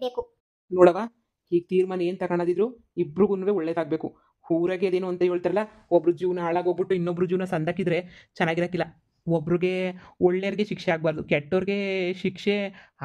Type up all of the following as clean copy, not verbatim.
ಬೇಕು. ನೋಡವ, ಈಗ ತೀರ್ಮಾನ ಏನು ತಗೊಳದಿದ್ರು ಇಬ್ರಿಗೂ ಒಳ್ಳೇದಾಗಬೇಕು. ಊರಾಗೆ ಅದೇನು ಅಂತ ಹೇಳ್ತಾರಲ್ಲ, ಒಬ್ರು ಜೀವನ ಹಾಳಾಗೋಗ್ಬಿಟ್ಟು ಇನ್ನೊಬ್ರು ಜೀವನ ಸಂದಾಕಿದ್ರೆ ಚೆನ್ನಾಗಿರಕ್ಕಿಲ್ಲ. ಒಬ್ರಿಗೆ ಒಳ್ಳೆಯವ್ರಿಗೆ ಶಿಕ್ಷೆ ಆಗಬಾರ್ದು, ಕೆಟ್ಟವ್ರಿಗೆ ಶಿಕ್ಷೆ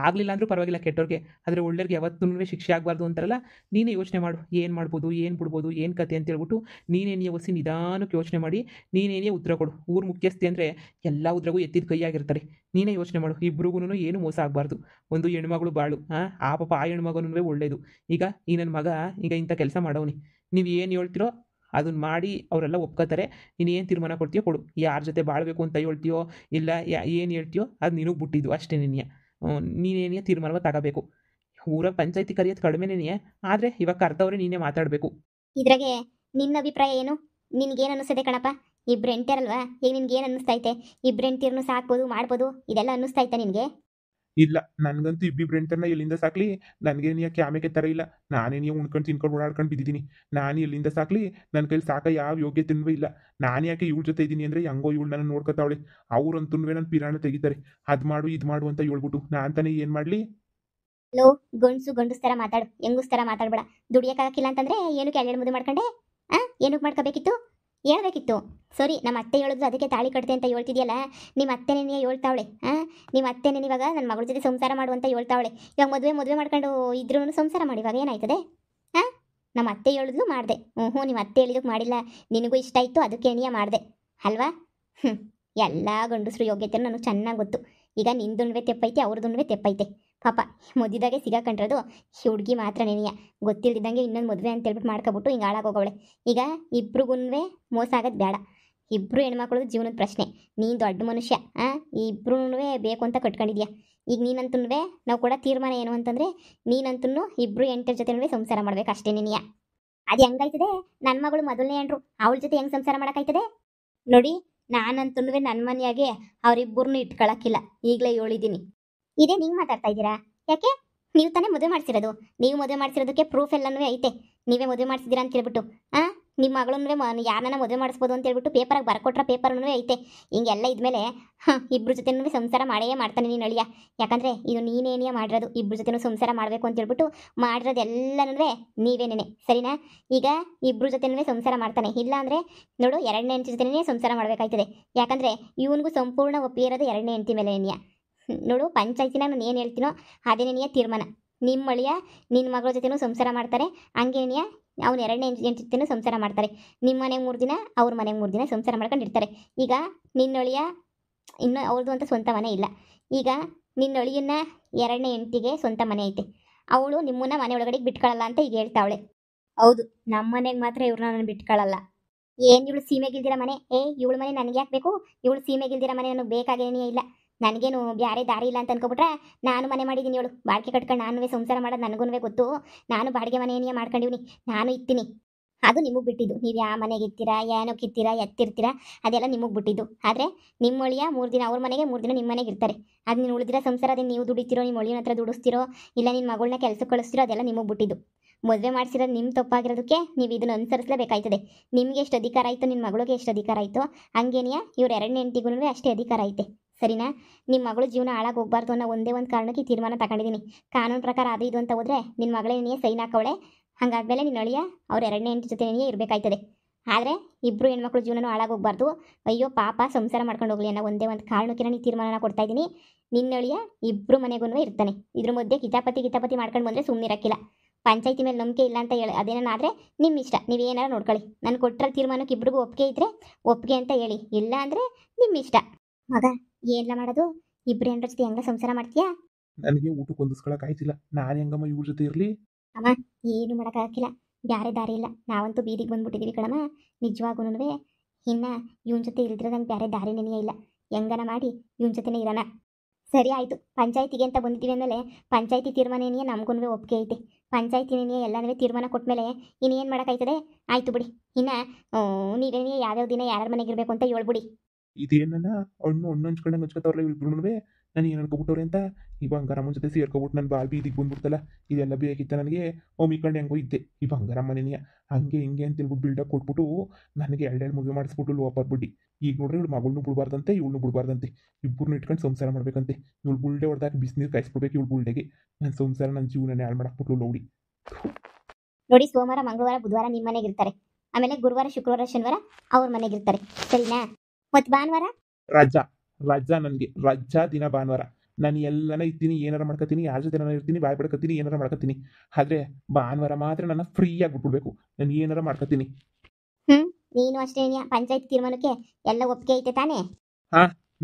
ಆಗಲಿಲ್ಲ ಅಂದರೂ ಪರವಾಗಿಲ್ಲ ಕೆಟ್ಟವ್ರಿಗೆ, ಆದರೆ ಒಳ್ಳೆಯವ್ರಿಗೆ ಯಾವತ್ತೂ ಶಿಕ್ಷೆ ಆಗಬಾರ್ದು ಅಂತಾರಲ್ಲ. ನೀನೇ ಯೋಚನೆ ಮಾಡು, ಏನು ಮಾಡ್ಬೋದು, ಏನು ಬಿಡ್ಬೋದು, ಏನು ಕತೆ ಅಂತ ಹೇಳ್ಬಿಟ್ಟು ನೀನೇನೇ ಒಸಿ ನಿಧಾನಕ್ಕೆ ಯೋಚನೆ ಮಾಡಿ ನೀನೇನೇ ಉತ್ತರ ಕೊಡು. ಊರು ಮುಖ್ಯಸ್ಥೆ ಅಂದರೆ ಎಲ್ಲ ಉದ್ರಾಗೂ ಎತ್ತಿದ ಕೈಯಾಗಿರ್ತಾರೆ. ನೀನೇ ಯೋಚನೆ ಮಾಡು, ಇಬ್ರಿಗೂ ಏನು ಮೋಸ ಆಗಬಾರ್ದು. ಒಂದು ಹೆಣ್ಮಗಳು ಬಾಳು, ಆ ಪಾಪ ಆ ಹೆಣ್ಮಗನೂ ಒಳ್ಳೇದು. ಈಗ ಈ ನನ್ನ ಮಗ ಈಗ ಇಂಥ ಕೆಲಸ ಮಾಡವನಿ, ನೀವು ಏನು ಹೇಳ್ತಿರೋ ಅದನ್ನ ಮಾಡಿ ಅವರೆಲ್ಲ ಒಪ್ಕೋತಾರೆ. ನೀನು ಏನು ತೀರ್ಮಾನ ಕೊಡ್ತೀಯೋ ಕೊಡು. ಯಾರ ಜೊತೆ ಬಾಳಬೇಕು ಅಂತ ಹೇಳ್ತೀಯೋ ಇಲ್ಲ ಏನು ಹೇಳ್ತೀಯೋ ಅದು ನಿನಗೆ ಬಿಟ್ಟಿದ್ದು ಅಷ್ಟೇ. ನೀನೇನೇ ತೀರ್ಮಾನ ತಗೋಬೇಕು. ಊರಾಗ ಪಂಚಾಯತಿ ಕರೆಯೋದು ಕಡಿಮೆನೇ, ಆದರೆ ಇವಾಗ ಕರ್ತವ್ರೆ ನೀನೇ ಮಾತಾಡಬೇಕು. ಇದ್ರಾಗೆ ನಿನ್ನ ಅಭಿಪ್ರಾಯ ಏನು? ನಿನ್ಗೇನು ಅನ್ನಿಸ್ತದೆ ಕಣಪ್ಪ? ಇಬ್ರು ಹೆಂಡ್ತಿರಲ್ವಾ, ಈಗ ನಿನ್ಗೇನು ಅನ್ನಿಸ್ತೈತೆ? ಇಬ್ರು ಹೆಂಡ್ತಿರ್ನು ಸಾಕ್ಬೋದು ಮಾಡ್ಬೋದು ಇದೆಲ್ಲ ಅನ್ನಿಸ್ತೈತೆ ನಿನಗೆ? ಇಲ್ಲ, ನನಗಂತೂ ಇಬ್ಬಿಬ್ರು ಹೆಣ್ತರನ್ನ ಎಲ್ಲಿಂದ ಸಾಕ್ಲಿ? ನನಗೇನು ಕ್ಯಾಮೆಗೆ ಥರ ಇಲ್ಲ. ನಾನೇನು ಉಣ್ಕೊಂಡು ತಿನ್ಕೊಂಡು ಓಡಾಡ್ಕೊಂಡು ಬಿದ್ದಿದ್ದೀನಿ. ನಾನು ಎಲ್ಲಿಂದ ಸಾಕ್ಲಿ? ನನ್ನ ಕೈಲಿ ಸಾಕ ಯಾವ ಯೋಗ್ಯತೆನೂ ಇಲ್ಲ. ನಾನು ಯಾಕೆ ಇವಳ ಜೊತೆ ಇದ್ದೀನಿ ಅಂದರೆ ಹೆಂಗೋ ಇವಳು ನನ್ನ ನೋಡ್ಕೊತಾವಳೆ. ಅವ್ರಂತೂ ನನ್ನ ಪಿರಾಣ ತೆಗಿತಾರೆ. ಅದು ಮಾಡು ಇದು ಮಾಡು ಅಂತ ಹೇಳ್ಬಿಟ್ಟು ನಾನು ತಾನೇ ಏನು ಮಾಡಲಿ? ಲೋ, ಗಂಡಸ್ತರ ಮಾತಾಡು, ಹೆಂಗುಸ್ತರ ಮಾತಾಡ್ಬೇಡ. ದುಡಿಯೋಕ್ಕಾಗಿಲ್ಲ ಅಂತಂದ್ರೆ ಏನಕ್ಕೆ ಎರಡು ಮದುವೆ ಮಾಡ್ಕೊಂಡೆ? ಏನಕ್ಕೆ ಮಾಡ್ಕೋಬೇಕಿತ್ತು? ಹೇಳ್ಬೇಕಿತ್ತು. ಸರಿ, ನಮ್ಮ ಅತ್ತೆ ಹೇಳಿದ್ರು ಅದಕ್ಕೆ ತಾಳಿ ಕಟ್ತೆ ಅಂತ ಹೇಳ್ತಿದ್ಯಲ್ಲ, ನಿಮ್ಮ ಅತ್ತೆನೇ ಹೇಳ್ತಾವಳೆ. ನಿಮ್ಮ ಅತ್ತೆನೇ ಇವಾಗ ನನ್ನ ಮಗಳ ಜೊತೆ ಸಂಸಾರ ಮಾಡುವಂತ ಹೇಳ್ತಾವಳೆ. ಇವಾಗ ಮದುವೆ ಮಾಡ್ಕೊಂಡು ಇದ್ರೂ ಸಂಸಾರ ಮಾಡಿ ಇವಾಗ ಏನಾಯ್ತದೆ? ನಮ್ಮ ಅತ್ತೆ ಹೇಳಿದ್ಲು ಮಾಡಿದೆ. ನಿಮ್ಮ ಅತ್ತೆ ಹೇಳಿದಕ್ಕೆ ಮಾಡಿಲ್ಲ, ನಿನಗೂ ಇಷ್ಟ ಇತ್ತು ಅದಕ್ಕೆ ಎಣಿಯ ಮಾಡಿದೆ ಅಲ್ವಾ? ಎಲ್ಲ ಗಂಡಸ್ರು ಯೋಗ್ಯತೆ ನನಗೆ ಚೆನ್ನಾಗಿ ಗೊತ್ತು. ಈಗ ನಿಂದುಣ್ವೆ ತೆಪ್ಪೈತೆ, ಅವ್ರದುಣ್ವೆ ತೆಪ್ಪೈತೆ. ಪಾಪ ಮದುವೆದಾಗೆ ಸಿಗಾಕೊಂಡ್ರದು ಹುಡುಗಿ ಮಾತ್ರ ನೆನೆಯ. ಗೊತ್ತಿಲ್ದಿದ್ದಂಗೆ ಇನ್ನೊಂದು ಮದುವೆ ಅಂತ ಹೇಳ್ಬಿಟ್ಟು ಮಾಡ್ಕೊಬಿಟ್ಟು ಹಿಂಗೆ ಹಾಳಾಗೋಗವಳೆ. ಈಗ ಇಬ್ರಿಗುನ್ವೆ ಮೋಸ ಆಗೋದು ಬೇಡ. ಇಬ್ಬರು ಹೆಣ್ಮಕ್ಳದು ಜೀವನದ ಪ್ರಶ್ನೆ. ನೀನು ದೊಡ್ಡ ಮನುಷ್ಯ, ಇಬ್ರೂ ಬೇಕು ಅಂತ ಕಟ್ಕೊಂಡಿದ್ಯಾ. ಈಗ ನೀನಂತೂ ನಾವು ಕೂಡ ತೀರ್ಮಾನ ಏನು ಅಂತಂದರೆ ನೀನಂತೂ ಇಬ್ಬರು ಹೆಂಡತಿರ ಜೊತೆ ಸಂಸಾರ ಮಾಡ್ಬೇಕು ಅಷ್ಟೇ ನೆನೆಯ. ಅದು ಹೆಂಗಾಯ್ತದೆ? ನನ್ನ ಮಗಳು ಮೊದಲನೇ ಹೆಂಡ್ರು, ಅವಳ ಜೊತೆ ಹೆಂಗೆ ಸಂಸಾರ ಮಾಡೋಕ್ಕಾಯ್ತದೆ? ನೋಡಿ, ನಾನಂತೂ ನನ್ನ ಮನೆಯಾಗೆ ಅವರಿಬ್ಬರನ್ನೂ ಇಟ್ಕೊಳಕ್ಕಿಲ್ಲ, ಈಗಲೇ ಹೇಳಿದ್ದೀನಿ. ಇದೇ ನೀವು ಮಾತಾಡ್ತಾ ಇದ್ದೀರಾ? ಯಾಕೆ? ನೀವು ತಾನೇ ಮದುವೆ ಮಾಡಿಸಿರೋದು. ನೀವು ಮದುವೆ ಮಾಡಿಸಿರೋದಕ್ಕೆ ಪ್ರೂಫ್ ಎಲ್ಲನೂ ಐತೆ. ನೀವೇ ಮದುವೆ ಮಾಡಿಸಿದ್ದೀರಾ ಅಂತ ಹೇಳ್ಬಿಟ್ಟು ನಿಮ್ಮ ಮಗಳನ್ನೂ ಯಾರನ್ನ ಮದುವೆ ಮಾಡಿಸ್ಬೋದು ಅಂತ ಹೇಳ್ಬಿಟ್ಟು ಪೇಪರಾಗಿ ಬರ್ಕೊಟ್ರ ಪೇಪರ್ನೂ ಐತೆ. ಹಿಂಗೆಲ್ಲ ಇದ್ಮೇಲೆ ಇಬ್ಬರ ಜೊತೆನೂ ಸಂಸಾರ ಮಾಡೇ ಮಾಡ್ತಾನೆ ನೀನು ಅಳಿಯ. ಯಾಕಂದರೆ ಇದು ನೀನೇನಿಯ ಮಾಡಿರೋದು. ಇಬ್ಬರ ಜೊತೆನೂ ಸಂಸಾರ ಮಾಡಬೇಕು ಅಂತ ಹೇಳ್ಬಿಟ್ಟು ಮಾಡಿರೋದೆಲ್ಲನೂ ನೀವೇನೇನೆ, ಸರಿನಾ? ಈಗ ಇಬ್ಬರ ಜೊತೆನೂ ಸಂಸಾರ ಮಾಡ್ತಾನೆ, ಇಲ್ಲ ಅಂದರೆ ನೋಡು ಎರಡನೇ ಹೆಂಡತಿ ಜೊತೆನೇ ಸಂಸಾರ ಮಾಡಬೇಕಾಯ್ತದೆ. ಯಾಕಂದರೆ ಇವನಿಗೂ ಸಂಪೂರ್ಣ ಒಪ್ಪಿರೋದು ಎರಡನೇ ಹೆಂಡತಿ ಮೇಲೆ ನೆನೆಯ. ನೋಡು, ಪಂಚಾಯತಿನ ನಾನು ಏನು ಹೇಳ್ತೀನೋ ಅದೇ ನೆನೆಯ ತೀರ್ಮಾನ. ನಿಮ್ಮ ಅಳಿಯ ನಿನ್ನ ಮಗಳ ಜೊತೆನೂ ಸಂಸಾರ ಮಾಡ್ತಾರೆ, ಹಂಗೆ ನೆನೆಯ ಅವ್ನು ಎರಡನೇ ಹೆಂಡತಿ ಜೊತೆನೂ ಸಂಸಾರ ಮಾಡ್ತಾರೆ. ನಿಮ್ಮ ಮನೆಗೆ 3 ದಿನ, ಅವ್ರ ಮನೆಗೆ 3 ದಿನ ಸಂಸಾರ ಮಾಡ್ಕೊಂಡಿರ್ತಾರೆ. ಈಗ ನಿನ್ನೊಳಿಯ ಇನ್ನೂ ಅವ್ರದ್ದು ಅಂತ ಸ್ವಂತ ಮನೆ ಇಲ್ಲ. ಈಗ ನಿನ್ನೊಳಿಯನ್ನ ಎರಡನೇ ಹೆಂಡತಿಗೆ ಸ್ವಂತ ಮನೆ ಐತೆ. ಅವಳು ನಿಮ್ಮನ್ನ ಮನೆ ಒಳಗಡೆ ಬಿಟ್ಕೊಳ್ಳಲ್ಲ ಅಂತ ಈಗ ಹೇಳ್ತಾವಳೆ. ಹೌದು, ನಮ್ಮ ಮನೆಗೆ ಮಾತ್ರ ಇವ್ರನ್ನ ನಾನು ಬಿಟ್ಕೊಳ್ಳಲ್ಲ. ಏನು ಇವಳು ಸೀಮೆಗಿಲ್ದಿರ ಮನೆ? ಇವಳು ಮನೆ ನನಗೆ ಯಾಕೆ ಬೇಕು? ಇವಳು ಸೀಮೆಗಿಲ್ದಿರ ಮನೆ ನನಗೆ ಬೇಕಾಗೇನೇ ಇಲ್ಲ. ನನಗೇನು ಬ್ಯಾರೆ ದಾರಿ ಇಲ್ಲ ಅಂತ ಅನ್ಕೊಬಿಟ್ರೆ ನಾನು ಮನೆ ಮಾಡಿದ್ದೀನಿ. ಇವಳು ಬಾಡಿಗೆ ಕಟ್ಕೊಂಡು ನಾನು ಸಂಸಾರ ಮಾಡೋದು ನನಗೂ ಗೊತ್ತು. ನಾನು ಬಾಡಿಗೆ ಮನೆಯೇ ಮಾಡ್ಕೊಂಡಿವ್ನಿ, ನಾನು ಇರ್ತೀನಿ. ಅದು ನಿಮಗೆ ಬಿಟ್ಟಿದ್ದು. ನೀವು ಯಾವ ಮನೆಗೆ ಇರ್ತೀರಾ, ಏನಕ್ಕೆ ಇರ್ತೀರಾ, ಎತ್ತಿರ್ತೀರಾ, ಅದೆಲ್ಲ ನಿಮಗೆ ಬಿಟ್ಟಿದ್ದು. ಆದರೆ ನಿಮ್ಮ ಒಳಿಯ 3 ದಿನ ಅವ್ರ ಮನೆಗೆ, 3 ದಿನ ನಿಮ್ಮ ಮನೆಗೆ ಇರ್ತಾರೆ. ಅದು ನೀನು ಉಳಿದಿರೋ ಸಂಸಾರ ಅದೇ ನೀವು ದುಡಿತೀರೋ, ನಿಮ್ಮ ಒಳಿಯನ ಹತ್ರ ದುಡಿಸ್ತಿರೋ, ಇಲ್ಲ ನಿನ್ನ ಮಗಳನ್ನ ಕೆಲಸಕ್ಕೆ ಕಳಿಸ್ತಿರೋ, ಅದೆಲ್ಲ ನಿಮಗೆ ಬಿಟ್ಟಿದ್ದು. ಮದುವೆ ಮಾಡಿಸಿರೋದು ನಿಮ್ಮ ತಪ್ಪಾಗಿರೋದಕ್ಕೆ ನೀವು ಇದನ್ನು ಅನುಸರಿಸಲೇಬೇಕಾಯ್ತದೆ. ನಿಮಗೆ ಎಷ್ಟು ಅಧಿಕಾರ ಆಯಿತು, ನಿನ್ನ ಮಗಳಿಗೆ ಎಷ್ಟು ಅಧಿಕಾರ ಆಯಿತು, ಹಂಗೇನಿಯ ಇವ್ರು ಎರಡನೇ ಹೆಂಡತಿಗೂ ಅಷ್ಟೇ ಅಧಿಕಾರ ಐತೆ, ಸರಿನಾ? ನಿಮ್ಮ ಮಗಳು ಜೀವನ ಹಾಳಾಗಿ ಹೋಗ್ಬಾರ್ದು ಅನ್ನೋ ಒಂದೇ ಒಂದು ಕಾರಣಕ್ಕೆ ತೀರ್ಮಾನ ತಗೊಂಡಿದ್ದೀನಿ. ಕಾನೂನು ಪ್ರಕಾರ ಅದು ಇದು ಅಂತ ಹೋದರೆ ನಿನ್ನ ಮಗಳೇನೇ ಸೈನ್ ಹಾಕವಳೆ. ಹಾಗಾದ್ಮೇಲೆ ನಿನ್ನ ಅಳಿಯ ಅವ್ರು ಎರಡನೇ ಹೆಂಡತಿ ಜೊತೆನೇ ಇರಬೇಕಾಯ್ತದೆ. ಆದರೆ ಇಬ್ಬರು ಹೆಣ್ಮಕ್ಳು ಜೀವನನೂ ಹಾಳಾಗಿ ಹೋಗ್ಬಾರ್ದು. ಅಯ್ಯೋ ಪಾಪ ಸಂಸಾರ ಮಾಡ್ಕೊಂಡು ಹೋಗಲಿ ಅನ್ನೋ ಒಂದೇ ಒಂದು ಕಾರಣಕ್ಕೆ ನಾನು ತೀರ್ಮಾನ ಕೊಡ್ತಾ ಇದ್ದೀನಿ. ನಿನ್ನ ಅಳಿಯ ಇಬ್ಬರು ಮನೆಗೂ ಇರ್ತಾನೆ. ಇದ್ರ ಮಧ್ಯೆ ಕಿತಾಪತಿ ಮಾಡ್ಕೊಂಡು ಬಂದರೆ ಸುಮ್ಮನಿರಕ್ಕಿಲ್ಲ. ಪಂಚಾಯತಿ ಮೇಲೆ ನಂಬಿಕೆ ಇಲ್ಲ ಅಂತ ಹೇಳಿ ಅದೇನಾದರೆ ನಿಮ್ಮ ಇಷ್ಟ, ನೀವೇನಾರು ನೋಡ್ಕೊಳ್ಳಿ. ನಾನು ಕೊಟ್ಟರೆ ತೀರ್ಮಾನಕ್ಕೆ ಇಬ್ರಿಗೂ ಒಪ್ಪಿಗೆ ಇದ್ದರೆ ಒಪ್ಪಿಗೆ ಅಂತ ಹೇಳಿ, ಇಲ್ಲ ಅಂದರೆ ನಿಮ್ಮ ಇಷ್ಟ. ಮಗ, ಏನೆಲ್ಲ ಮಾಡೋದು? ಇಬ್ಬರು ಹೆಣ್ರ ಜೊತೆ ಹೆಂಗ ಸಂಸಾರ ಮಾಡ್ತೀಯಾ? ನನಗೆ ಊಟಕ್ಕೆ ಹೊಂದಿಸ್ಕೊಳಕ್ ಆಯ್ತಿಲ್ಲ. ನಾನು ಹೆಂಗಮ್ಮ ಇವ್ರ ಜೊತೆ ಇರಲಿ? ಅಮ್ಮ, ಏನು ಮಾಡೋಕ್ಕಾಗಿಲ್ಲ, ಬೇರೆ ದಾರಿ ಇಲ್ಲ. ನಾವಂತೂ ಬೀದಿಗೆ ಬಂದ್ಬಿಟ್ಟಿದ್ದೀವಿ ಕಣಮ್ಮ. ನಿಜವಾಗೂ ಇನ್ನು ಇವನ ಜೊತೆ ಇಲ್ದಿರೋ ನಂಗೆ ಬೇರೆ ದಾರಿ ನೆನೆಯೇ ಇಲ್ಲ. ಹೆಂಗನ ಮಾಡಿ ಇವನ ಜೊತೆನೇ ಇರೋಣ. ಸರಿ ಆಯಿತು, ಪಂಚಾಯತಿಗೆ ಅಂತ ಬಂದಿದ್ದೀವಿ ಅಂದಮೇಲೆ ಪಂಚಾಯತಿ ತೀರ್ಮಾನ ಏನಿಯೇ ನಮಗೂ ಒಪ್ಪಿಗೆ ಐತೆ. ಪಂಚಾಯತಿ ಏನಿಯೇ ಎಲ್ಲನೂ ತೀರ್ಮಾನ ಕೊಟ್ಟಮೇಲೆ ಇನ್ನೇನು ಮಾಡೋಕ್ಕಾಯ್ತದೆ? ಆಯಿತು ಬಿಡಿ. ಇನ್ನು ನೀವೇನೇ ಯಾವ್ಯಾವ ದಿನ ಯಾರ್ಯಾರ ಮನೆಗೆ ಇರಬೇಕು ಅಂತ ಹೇಳ್ಬಿಡಿ. ಇದೇನ ಹಣ್ಣು ಹಣ್ಣು ಹಂಚ್ಕೊಂಡಂಗೆ ಹಂಚ್ಕೊತಾವ್ರಲ್ಲ ಇವ್ರಿಬ್ರು. ನಾನು ಏನು ಅನ್ಕೊಬಿಟ್ಟವ್ರೆ ಅಂತ ಈ ಬಂಗಾರಮ್ಮನ ಜೊತೆ ಸೇರ್ಕೊಬಿಟ್ಟು ನನ್ನ ಬಾಳ್ ಬೀದಿಗೆ ಬಂದ್ಬಿಡ್ತಲ್ಲ, ಇದೆಲ್ಲ ಬೇಕಿತ್ತ ನನಗೆ. ಒಮ್ಮಿಕೊಂಡು ಹೆಂಗೋ ಇದ್ದೆ ಈ ಬಂಗಾರಮ್ಮನೇನಿಯ ಹಂಗೆ ಹಿಂಗೆ ಅಂತ ಹೇಳ್ಬಿಟ್ಟು ಬಿಲ್ಡಪ್ ಕೊಟ್ಬಿಟ್ಟು ನನಗೆ ಎರಡೆರಡು ಮದುವೆ ಮಾಡಿಸ್ಬಿಟ್ಟು ಲೋಪರ್ ಬಿಟ್ಟು ಈಗ ನೋಡ್ರಿ ಇವಳು ಮಗಳನ್ನೂ ಬಿಡಬಾರ್ದಂತೆ ಇವಳನ್ನೂ ಬಿಡಬಾರ್ದಂತೆ, ಇಬ್ಬರನ್ನೂ ಇಟ್ಕೊಂಡು ಸಂಸಾರ ಮಾಡ್ಬೇಕಂತೆ. ಇವಳು ಬುಲ್ಡೆ ಹೊಡೆದಾಕಿ ಬಿಸಿನೀರು ಕಾಯಿಸ್ಬಿಡ್ಬೇಕು ಇವಳು ಬುಲ್ಡೆಗೆ. ನನ್ನ ಸಂಸಾರ ನನ್ನ ಜೀವನನೇ ಹಾಳು ಮಾಡಾಕ್ಬಿಟ್ಲು ಲೌಡಿ. ನೋಡಿ, ಸೋಮವಾರ ಮಂಗಳವಾರ ಬುಧವಾರ ನಿಮ್ಮ ಮನೆಗೆ ಇರ್ತಾರೆ, ಆಮೇಲೆ ಗುರುವಾರ ಶುಕ್ರವಾರ ಶನಿವಾರ ಅವ್ರ ಮನೆಗೆ ಇರ್ತಾರೆ, ಸರಿನಾ? ಮತ್ತು ಭಾನುವಾರ ರಜಾ ರಜಾ ನನಗೆ ರಜಾ ದಿನ ಭಾನುವಾರ. ನಾನು ಎಲ್ಲನ ಇರ್ತೀನಿ, ಏನಾರ ಮಾಡ್ಕೊತೀನಿ, ಯಾರ ಜೊತೆ ನಾನು ಇರ್ತೀನಿ, ಬಾಯ್ ಬಿಡ್ಕೊತೀನಿ, ಏನಾರ ಮಾಡ್ಕೊತೀನಿ. ಆದರೆ ಭಾನುವಾರ ಮಾತ್ರ ನನ್ನ ಫ್ರೀ ಆಗಿಬಿಟ್ಬಿಡ್ಬೇಕು, ನಾನು ಏನಾರ ಮಾಡ್ಕೊತೀನಿ. ನೀನು ಅಷ್ಟೇ ಪಂಚಾಯತ್ ತೀರ್ಮಾನಕ್ಕೆ ಎಲ್ಲ ಒಪ್ಪಿಗೆ ಐತೆ ತಾನೇ?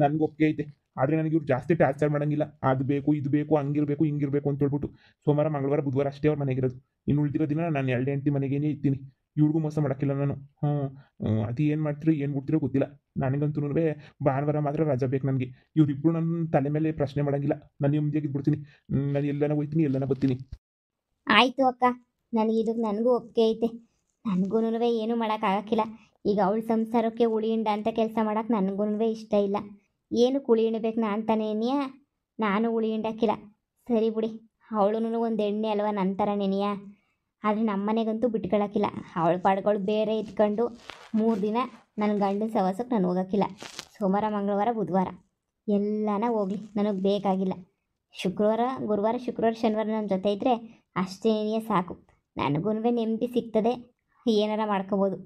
ನನಗೆ ಒಪ್ಪಿಗೆ ಐತೆ, ಆದರೆ ನನಗೆ ಇವ್ರು ಜಾಸ್ತಿ ಟಾರ್ಚರ್ ಮಾಡೋಂಗಿಲ್ಲ. ಅದು ಬೇಕು ಇದು ಬೇಕು ಹಂಗಿರ್ಬೇಕು ಹಿಂಗಿರ್ಬೇಕು ಅಂತ ಹೇಳ್ಬಿಟ್ಟು ಸೋಮವಾರ ಮಂಗಳವಾರ ಬುಧವಾರ ಅಷ್ಟೇ ಅವ್ರ ಮನೆಗಿರೋದು. ಇನ್ನು ಉಳಿದಿರೋ ದಿನ ನಾನು 2 ಹೆಂಡತಿ ಮನೆಗೇನೆ ಇರ್ತೀನಿ. ಇವ್ರಿಗೂ ಮೋಸ ಮಾಡೋಕ್ಕಿಲ್ಲ ನಾನು. ಅದು ಏನು ಮಾಡ್ತಿರೋ ಏನು ಬಿಡ್ತಿರೋ ಗೊತ್ತಿಲ್ಲ. ನನಗಂತೂ ಭಾನುವಾರ ಮಾತ್ರ ರಜಾ ಬೇಕು ನನಗೆ. ಇವರಿಬ್ಬರು ನನ್ನ ತಲೆ ಮೇಲೆ ಪ್ರಶ್ನೆ ಮಾಡೋಂಗಿಲ್ಲ. ನಾನು ನೆಮ್ಮದಿಯಾಗಿ ಇದ್ಬಿಡ್ತೀನಿ. ನಾನು ಎಲ್ಲನ ಹೋಗ್ತೀನಿ ಎಲ್ಲನ ಬರ್ತೀನಿ. ಆಯಿತು ಅಕ್ಕ, ನನಗೂ ಒಪ್ಪಿಗೆ ಐತೆ. ನನಗೂ ಏನೂ ಮಾಡೋಕ್ಕಾಗಕ್ಕಿಲ್ಲ. ಈಗ ಅವಳ ಸಂಸಾರಕ್ಕೆ ಉಳಿಯಿಂದ ಅಂತ ಕೆಲಸ ಮಾಡೋಕೆ ನನಗೂ ಇಷ್ಟ ಇಲ್ಲ. ಏನು ಕುಳಿ ಹಿಂಡಬೇಕು ನಾನು ತಾನೇ ನಾನು ಉಳಿ ಹಿಂಡಕ್ಕಿಲ್ಲ. ಸರಿ ಬಿಡಿ, ಅವಳು ಒಂದು ಎಣ್ಣೆ ಅಲ್ವ ನನ್ನ ಥರ ನೆನೆಯ. ಆದರೆ ನಮ್ಮ ಮನೆಗಂತೂ ಬಿಟ್ಕೊಳಕ್ಕಿಲ್ಲ. ಅವಳ ಪಾಡ್ಗಳು ಬೇರೆ ಇಟ್ಕೊಂಡು 3 ದಿನ ನನ್ನ ಗಂಡನ ಸವಾಸಕ್ಕೆ ನಾನು ಹೋಗೋಕ್ಕಿಲ್ಲ. ಸೋಮವಾರ ಮಂಗಳವಾರ ಬುಧವಾರ ಎಲ್ಲನ ಹೋಗಲಿ, ನನಗೆ ಬೇಕಾಗಿಲ್ಲ. ಶುಕ್ರವಾರ ಗುರುವಾರ ಶುಕ್ರವಾರ ಶನಿವಾರ ನನ್ನ ಜೊತೆ ಇದ್ದರೆ ಅಷ್ಟೇ ಸಾಕು. ನನಗೂ ನೆಮ್ಮದಿ ಸಿಗ್ತದೆ, ಏನಾರ ಮಾಡ್ಕೋಬೋದು.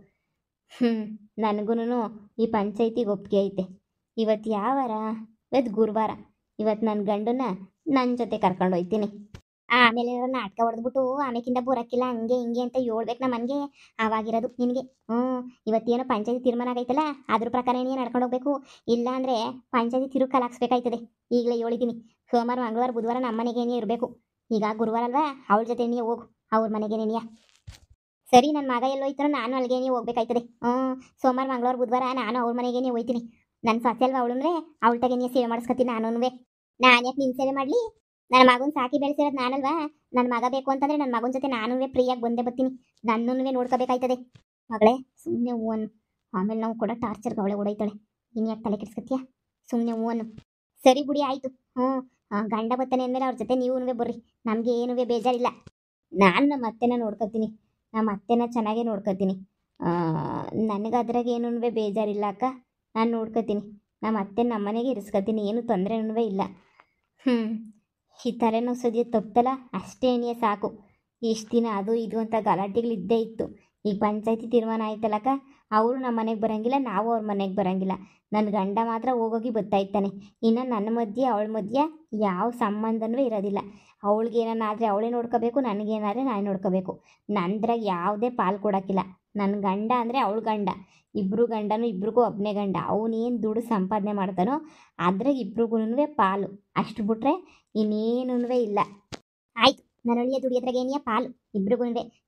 ನನಗೂ ಈ ಪಂಚಾಯತಿಗೆ ಒಪ್ಪಿಗೆ ಐತೆ. ಇವತ್ತು ಯಾವ ವಾರ? ಇವತ್ತು ಗುರುವಾರ. ಇವತ್ತು ನನ್ನ ಗಂಡನ್ನ ನನ್ನ ಜೊತೆ ಕರ್ಕೊಂಡು ಹೋಗ್ತೀನಿ. ಆಮೇಲೆ ನಾಟಕ ಹೊಡೆದ್ಬಿಟ್ಟು ಆಮೇಕಿಂದ ಬರೋಕ್ಕಿಲ್ಲ ಹಂಗೆ ಹಿಂಗೆ ಅಂತ ಹೇಳ್ಬೇಕು ನಮ್ಮ ಮನೆಗೆ. ಆವಾಗಿರೋದು ನಿನಗೆ. ಇವತ್ತೇನೋ ಪಂಚಾಯತಿ ತೀರ್ಮಾನ ಆಗೈತಲ್ಲ, ಅದ್ರ ಪ್ರಕಾರ ಏನೇ ನಡ್ಕೊಂಡು ಹೋಗ್ಬೇಕು. ಇಲ್ಲ ಅಂದರೆ ಪಂಚಾಯತಿ ತಿರುಗಿ ಕಲಾಕ್ಸ್ಬೇಕಾಯ್ತದೆ. ಈಗಲೇ ಹೇಳಿದ್ದೀನಿ, ಸೋಮವಾರ ಮಂಗಳವಾರ ಬುಧವಾರ ನಮ್ಮ ಮನೆಗೇನೇ ಇರಬೇಕು. ಈಗ ಗುರುವಾರ ಅಲ್ವಾ, ಅವಳ ಜೊತೆ ನೀ ಹೋಗು, ಅವ್ರ ಮನೆಗೇನೇನಿಯ. ಸರಿ, ನನ್ನ ಮಗ ಎಲ್ಲೋಯ್ತಾರೋ ನಾನು ಅಲ್ಲಿಗೇನೆ ಹೋಗ್ಬೇಕಾಯ್ತದೆ. ಸೋಮವಾರ ಮಂಗಳವಾರ ಬುಧವಾರ ನಾನು ಅವ್ರ ಮನೆಗೇನೆ ಹೋಗ್ತೀನಿ. ನನ್ನ ಸೊಸೆ ಅಲ್ವಾ ಅವಳು, ಅವಳ ತಗೇನೆ ಸೇವೆ ಮಾಡಿಸ್ಕೊತೀನಿ. ನಾನು ಯಾಕೆ ನಿನ್ನ ಸೇವೆ ಮಾಡಲಿ? ನನ್ನ ಮಗನ ಸಾಕಿ ಬೆಳೆಸಿರೋದು ನಾನಲ್ವಾ? ನನ್ನ ಮಗ ಬೇಕು ಅಂತಂದರೆ ನನ್ನ ಮಗನ ಜೊತೆ ನಾನು ಫ್ರೀಯಾಗಿ ಬಂದೇ ಬರ್ತೀನಿ. ನನ್ನೂ ನೋಡ್ಕೋಬೇಕಾಯ್ತದೆ. ಮಗಳೇ ಸುಮ್ಮನೆ ಹೂವನ್ನು, ಆಮೇಲೆ ನಾವು ಕೊಡೋ ಟಾರ್ಚರ್ಗೆ ಅವಳೆ ಓಡೈತಾಳೆ. ನೀನು ಯಾಕೆ ತಲೆ ಕೆಡಿಸ್ಕೊತೀಯ? ಸುಮ್ಮನೆ ಹೂವನ್ನು. ಸರಿ ಬಿಡಿ, ಆಯಿತು. ಗಂಡ ಬರ್ತಾನೆ ಅಂದಮೇಲೆ ಅವ್ರ ಜೊತೆ ನೀವು ಬರ್ರಿ, ನಮಗೆ ಏನೂ ಬೇಜಾರಿಲ್ಲ. ನಾನು ನಮ್ಮ ಅತ್ತೆನ ನೋಡ್ಕೊತೀನಿ, ನಮ್ಮ ಅತ್ತೆನ ಚೆನ್ನಾಗೇ ನೋಡ್ಕೊತೀನಿ. ನನಗೆ ಅದ್ರಾಗ ಏನೂ ಬೇಜಾರಿಲ್ಲ ಅಕ್ಕ. ನಾನು ನೋಡ್ಕೊತೀನಿ, ನಮ್ಮ ಅತ್ತೆ ನಮ್ಮ ಮನೆಗೆ ಇರಿಸ್ಕೊತೀನಿ, ಏನೂ ತೊಂದರೆನೂ ಇಲ್ಲ. ಈ ತಲೆನೋವು ಸದ್ಯ ತಪ್ಪಲ್ಲ ಅಷ್ಟೇ ಸಾಕು. ಇಷ್ಟು ದಿನ ಅದು ಇದು ಅಂತ ಗಲಾಟೆಗಳಿದ್ದೇ ಇತ್ತು. ಈಗ ಪಂಚಾಯತಿ ತೀರ್ಮಾನ ಆಯ್ತಲ್ಲಕ್ಕ, ಅವರು ನಮ್ಮ ಮನೆಗೆ ಬರೋಂಗಿಲ್ಲ, ನಾವು ಅವ್ರ ಮನೆಗೆ ಬರೋಂಗಿಲ್ಲ. ನನ್ನ ಗಂಡ ಮಾತ್ರ ಹೋಗೋಗಿ ಬರ್ತಾಯಿರ್ತಾನೆ. ಇನ್ನು ನನ್ನ ಮಧ್ಯೆ ಅವಳ ಮಧ್ಯೆ ಯಾವ ಸಂಬಂಧನೂ ಇರೋದಿಲ್ಲ. ಅವಳಿಗೇನಾದ್ರೆ ಅವಳೇ ನೋಡ್ಕೋಬೇಕು, ನನಗೇನಾದ್ರೆ ನಾನು ನೋಡ್ಕೋಬೇಕು. ನಂದ್ರಾಗ ಯಾವುದೇ ಪಾಲು ಕೊಡೋಕ್ಕಿಲ್ಲ. ನನ್ನ ಗಂಡ ಅಂದರೆ ಅವಳ ಗಂಡ, ಇಬ್ಬರು ಗಂಡನೂ ಇಬ್ರಿಗೂ ಒಬ್ಬನೇ ಗಂಡ. ಅವನೇನು ದುಡ್ಡು ಸಂಪಾದನೆ ಮಾಡ್ತಾನೋ ಅದ್ರಾಗ ಇಬ್ರಿಗೂ ಪಾಲು, ಅಷ್ಟು ಬಿಟ್ರೆ ಇನ್ನೇನೂ ಇಲ್ಲ. ಆಯಿತು, ನಾನು ಅಳಿಯ ದುಡಿಯೋದ್ರಾಗ ಏನಿಯ ಪಾಲು ಇಬ್ರಿಗೂ.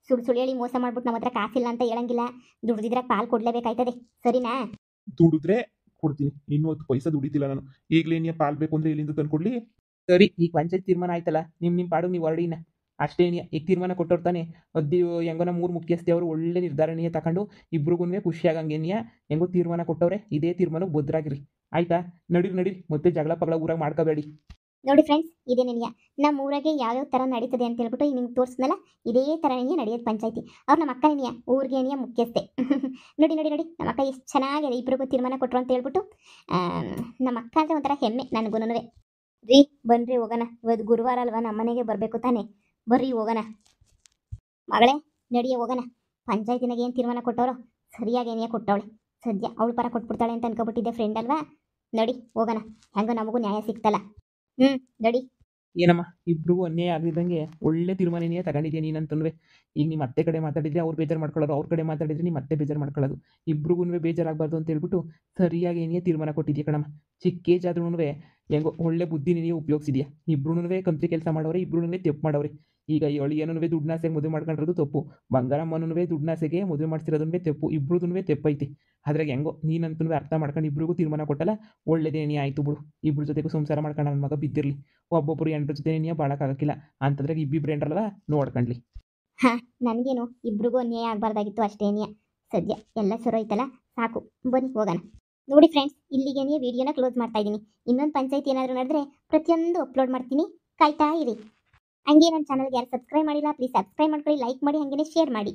ಸುಳ್ಳು ಹೇಳಿ ಮೋಸ ಮಾಡ್ಬಿಟ್ಟು ನಮ್ಮ ಹತ್ರ ಕಾಸಿಲ್ಲ ಅಂತ ಹೇಳಂಗಿಲ್ಲ. ದುಡ್ದಿದ್ರಾಗ ಪಾಲು ಕೊಡಲೇಬೇಕಾಯ್ತದೆ, ಸರಿನಾ? ದುಡಿದ್ರೆ ಕೊಡ್ತೀನಿ, ಇನ್ನೂ 10 ಪೈಸೆ ದುಡಿತಿಲ್ಲ ನಾನು. ಈಗಲೇನಿಯ ಪಾಲ್ ಬೇಕು ಅಂದರೆ ಎಲ್ಲಿಂದ ತಂದ್ಕೊಡ್ಲಿ? ಸರಿ, ಈಗ ಪಂಚಾಯತ್ ತೀರ್ಮಾನ ಆಯ್ತಲ್ಲ, ನಿಮ್ಮ ಪಾಡು ನೀವು ಹೊರಡಿನ ಅಷ್ಟೇ. ಈಗ ತೀರ್ಮಾನ ಕೊಟ್ಟವ್ರು ತಾನೆ, ಹೆಂಗೋನ 3 ಮುಖ್ಯಸ್ಥಿ ಅವರು ಒಳ್ಳೆ ನಿರ್ಧಾರನೇ ತಗೊಂಡು ಇಬ್ರಿಗೂ ಖುಷಿಯಾಗಂಗೇನಿಯ ಹೆಂಗೋ ತೀರ್ಮಾನ ಕೊಟ್ಟವ್ರೆ. ಇದೇ ತೀರ್ಮಾನಕ್ಕೆ ಭದ್ರಾಗಿರಿ, ಆಯ್ತಾ? ನಡೀರಿ, ಮತ್ತೆ ಜಗಳ ಪಗಳ ಊರಾಗ ಮಾಡ್ಕೋಬೇಡಿ. ನೋಡಿ ಫ್ರೆಂಡ್ಸ್, ಇದೇನೇನಿಯ ನಮ್ಮ ಊರಾಗೆ ಯಾವ್ಯಾವ ಥರ ನಡೀತದೆ ಅಂತ ಹೇಳ್ಬಿಟ್ಟು ಈಗ ನಿಮ್ಗೆ ತೋರಿಸ್ನಲ್ಲ, ಇದೇ ಥರನೇ ನಡೆಯೋದು ಪಂಚಾಯತಿ. ಅವ್ರು ನಮ್ಮ ಅಕ್ಕನೇನಿಯ ಊರಿಗೇನಿಯ ಮುಖ್ಯಸ್ಥೆ. ನೋಡಿ, ನಮ್ಮ ಅಕ್ಕ ಎಷ್ಟು ಚೆನ್ನಾಗಿದೆ, ಇಬ್ಬರಿಗೂ ತೀರ್ಮಾನ ಕೊಟ್ಟರು ಅಂತ ಹೇಳ್ಬಿಟ್ಟು. ನಮ್ಮ ಅಕ್ಕ ಅಂದರೆ ಒಂಥರ ಹೆಮ್ಮೆ ನನಗೂ. ರೀ ಬನ್ನಿರಿ ಹೋಗೋಣ, ಇವತ್ತು ಗುರುವಾರ ಅಲ್ವಾ, ನಮ್ಮ ಮನೆಗೆ ಬರಬೇಕು ತಾನೆ, ಬರ್ರಿ ಹೋಗೋಣ. ಮಗಳೇ ನಡಿಯೇ ಹೋಗೋಣ. ಪಂಚಾಯತಿನಾಗ ಏನು ತೀರ್ಮಾನ ಕೊಟ್ಟವರು ಸರಿಯಾಗೇನಿಯ ಕೊಟ್ಟವಳೆ. ಸದ್ಯ ಅವಳು ಪರ ಕೊಟ್ಬಿಡ್ತಾಳೆ ಅಂತ ಅನ್ಕೊಬಿಟ್ಟಿದ್ದೆ, ಫ್ರೆಂಡ್ ಅಲ್ವಾ? ನಡಿ ಹೋಗೋಣ, ಹೆಂಗೋ ನಮಗೂ ನ್ಯಾಯ ಸಿಗ್ತಲ್ಲ. ನಡಿ. ಏನಮ್ಮ, ಇಬ್ರಿಗೂ ಅನ್ಯಾಯ ಆಗಿದ್ದಂಗೆ ಒಳ್ಳೆ ತೀರ್ಮಾನನೇ ತಗೊಂಡಿದ್ಯಾ ನೀನಂತಂದ್ರೆ. ಈಗ ನಿಮ್ಮ ಅತ್ತೆ ಕಡೆ ಮಾತಾಡಿದ್ರೆ ಅವ್ರು ಬೇಜಾರು ಮಾಡ್ಕೊಳ್ಳೋರು, ಅವ್ರ ಕಡೆ ಮಾತಾಡಿದ್ರೆ ನಿಮ್ಮ ಅತ್ತೆ ಬೇಜಾರು ಮಾಡ್ಕೊಳ್ಳೋದು. ಇಬ್ರಿಗೂ ಬೇಜಾರಾಗಬಾರ್ದು ಅಂತ ಹೇಳ್ಬಿಟ್ಟು ಸರಿಯಾಗಿ ಏನೇ ತೀರ್ಮಾನ ಕೊಟ್ಟಿದ್ಯಾ ಕಣಮ್ಮ. ಚಿಕ್ಕ ಏಜ್ ಆದ್ರೂ ಹೆಂಗೋ ಒಳ್ಳೆ ಬುದ್ಧಿ ನೀನು ಉಪಯೋಗಿಸಿದ್ಯಾ. ಇಬ್ರು ಕಂಪ್ನಿ ಕೆಲಸ ಮಾಡೋರೆ, ಇಬ್ರು ತಪ್ಪು ಮಾಡೋರೆ. ಈಗ ಅಳಿಯನೂ ದುಡ್ಡಾಸೆಗೆ ಮದುವೆ ಮಾಡ್ಕೊಂಡಿರೋದು ತಪ್ಪು, ಬಂಗಾರಮ್ಮನೂ ದುಡ್ಡಾಸೆಗೆ ಮದುವೆ ಮಾಡ್ತಿರೋದನ್ನೇ ತಪ್ಪು, ಇಬ್ರದೂ ತಪ್ಪೈತಿ. ಅದ್ರಾಗ ಹೆಂಗೋ ನೀನಂತೂ ಅರ್ಥ ಮಾಡ್ಕೊಂಡು ಇಬ್ರಿಗೂ ತೀರ್ಮಾನ ಕೊಟ್ಟಲ್ಲ, ಒಳ್ಳೇದೇನೇ ಆಯಿತು ಬಿಡು. ಇಬ್ರ ಜೊತೆಗೂ ಸಂಸಾರ ಮಾಡ್ಕೊಂಡು ನನ್ನ ಮಗ ಬಿದ್ದಿರಲಿ. ಒಬ್ಬೊಬ್ಬರು 8 ಜೊತೆ ನೀನು ಬಾಳಕ್ಕಾಗಕ್ಕಿಲ್ಲ ಅಂತಂದ್ರಾಗ ಇಬ್ಬಿಬ್ರು ಎಂಡ್ರಲ್ವ ನೋಡ್ಕೊಂಡ್ಲಿ. ನನಗೇನು ಇಬ್ರಿಗೂ ಅನ್ಯಾಯ ಆಗಬಾರ್ದಾಗಿತ್ತು ಅಷ್ಟೇನಿಯ. ಸದ್ಯ ಎಲ್ಲ ಸರೋಯ್ತಲ್ಲ, ಸಾಕು ಬನ್ನಿ ಹೋಗೋಣ. ನೋಡಿ ಫ್ರೆಂಡ್ಸ್, ಇಲ್ಲಿಗೆ ವಿಡಿಯೋನ ಕ್ಲೋಸ್ ಮಾಡ್ತಾ ಇದ್ದೀನಿ. ಇನ್ನೊಂದು ಪಂಚಾಯತಿ ಏನಾದರೂ ನಡೆದ್ರೆ ಪ್ರತಿಯೊಂದು ಅಪ್ಲೋಡ್ ಮಾಡ್ತೀನಿ, ಕಾಯ್ತಾ ಇರಿ. ಹಂಗೆ ನನ್ನ ಚಾನಲ್ಗೆ ಯಾರು ಸಬ್ಸ್ಕ್ರೈಬ್ ಮಾಡಿಲ್ಲ ಪ್ಲೀಸ್ ಸಬ್ಸ್ಕ್ರೈಬ್ ಮಾಡ್ಕೊಳ್ಳಿ, ಲೈಕ್ ಮಾಡಿ, ಹಾಗೇನೇ ಶೇರ್ ಮಾಡಿ.